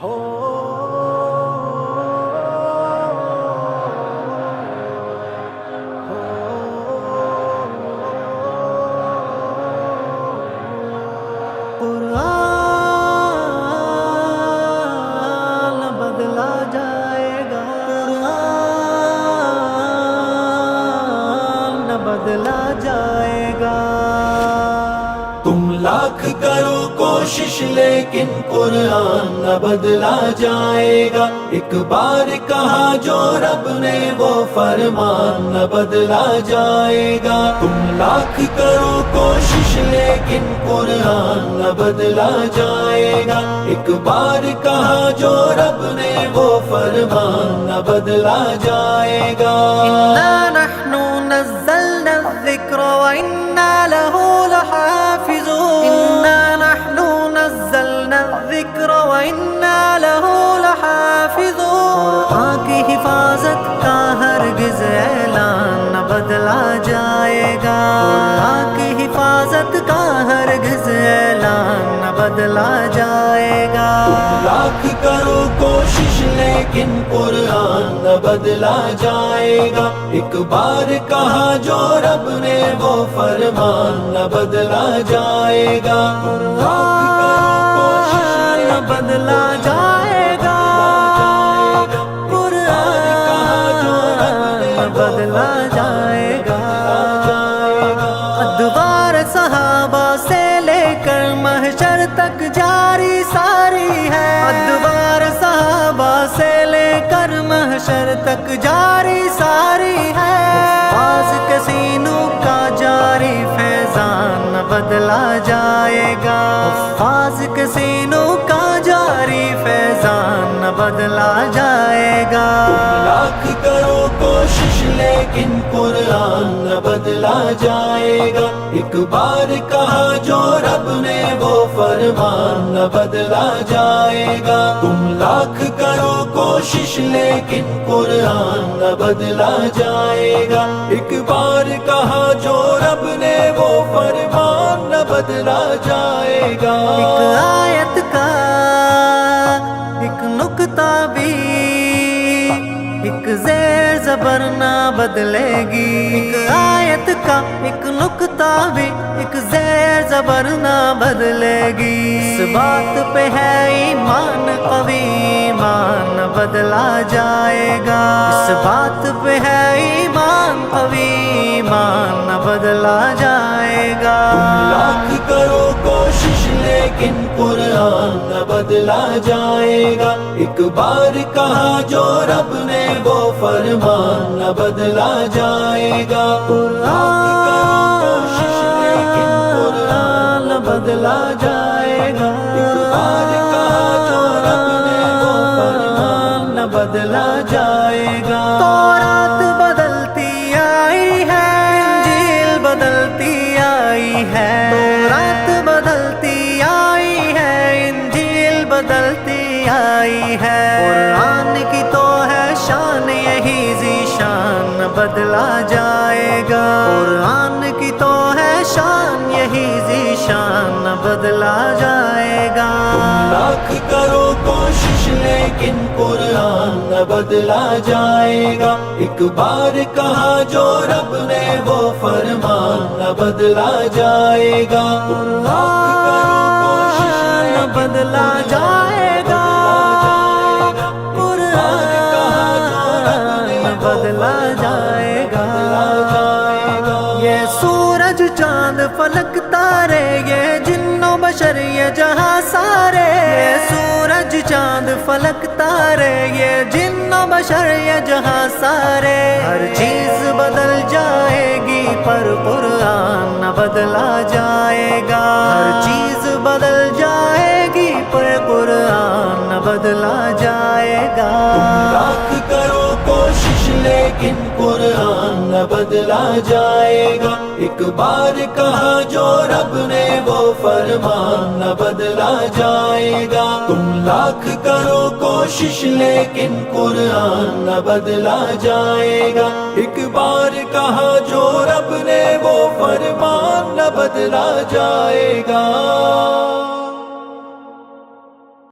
ہو قرآن بدلا جائے گا، قرآن بدلا جائے گا۔ تم لاکھ کرو کوشش لیکن قرآن نہ بدلا جائے گا۔ ایک بار کہا جو رب نے وہ فرمان نہ بدلا جائے گا۔ تم لاکھ کرو کوشش لیکن قرآن نہ بدلا جائے گا۔ ایک بار کہا جو رب نے وہ فرمان نہ بدلا جائے گا۔ إِنَّا نَحْنُ نَزَّلْنَا الذِّكْرَ وَإِنَّا لَهُ لَحَافِظُونَ إِنَّا نَحْنُ نَزَّلْنَا الذِّكْرَ وَإِنَّا لَهُ لَحَافِظُونَ۔ قرآن کی حفاظت کا ہرگز اعلان نہ بدلا جائے گا۔ قرآن کی حفاظت کا ہرگز اعلان نہ بدلا جائے گا۔ لاکھ کرو کوشش لیکن قرآن نہ بدلا جائے گا۔ ایک بار کہا جو رب نے وہ فرمان نہ بدلا جائے گا۔ لاکھ کرو کوشش نہ بدلا جائے گا، قرآن نہ بدلا جائے گا۔ ادوار صحابہ سے لے کر محشر تک جاری ساری ہے، ادوار صحابہ سے لے کر محشر تک جاری ساری ہے۔ حفاظ کے سینوں کا جاری فیضان نہ بدلا جائے گا، حفاظ کے سینوں کا جاری فیضان نہ بدلا جائے گا۔ لاکھ کرو کوشش لیکن قرآن نہ بدلا جائے گا۔ ایک بار کہا جو رب نے وہ فرمان نہ بدلا جائے گا۔ تم لاکھ کرو کوشش لیکن قرآن نہ بدلا جائے گا۔ ایک بار کہا جو رب نے وہ فرمان نہ بدلا جائے گا۔ ایک آیت کا ایک نکتہ بھی ایک زیر زبر نہ بدلے گی، ایک آیت کا ایک نکتہ بھی ایک زیر زبر نہ بدلے گی۔ اس بات پہ ہے ایمان قوی، ایمان نہ بدلا جائے گا۔ اس بات پہ ہے ایمان قوی، ایمان نہ بدلا جائے گا۔ لاکھ کرو کوشش لیکن قرآن نہ بدلا جائے گا۔ ایک بار کہا جو رب نے وہ فرمان نہ بدلا جائے گا۔ لاکھ کرو کوشش لیکن قرآن نہ بدلا جائے گا۔ ایک بار کہا جو رب نے وہ فرمان نہ بدلا جائے گا۔ تورات بدلتی آئی ہے، انجیل بدلتی آئی ہے، تورات بدلتی آئی ہے، انجیل بدلتی آئی ہے۔ قرآن کی تو ہے شان یہی ذیشان نہ بدلا جائے گا، قرآن کی تو ہے شان یہی ذیشان نہ بدلا جائے گا۔ لاکھ کرو کوشش لیکن قرآن نہ بدلا جائے گا۔ ایک بار کہا جو رب نے وہ فرمان نہ بدلا جائے گا۔ لاکھ کرو کوشش نہ بدلا جائے گا، قرآن نہ بدلا جائے گا۔ یہ سورج چاند فلک تارے، یہ جن و بشر یہ جہاں سارے، یہ سورج چاند فلک تارے، یہ جن و بشر یہ جہاں سارے۔ ہر چیز بدل جائے گی پر قرآن نہ بدلا جائے گا، ہر چیز بدل جائے گی پر قرآن نہ بدلا جائے گا۔ لاکھ کرو کوشش لیکن قرآن نہ بدلا جائے گا۔ ایک بار کہا جو رب نے وہ فرمان نہ بدلا جائے گا۔ تم لاکھ کرو کوشش لیکن قرآن نہ بدلا جائے گا۔ ایک بار کہا جو رب نے وہ فرمان نہ بدلا جائے گا۔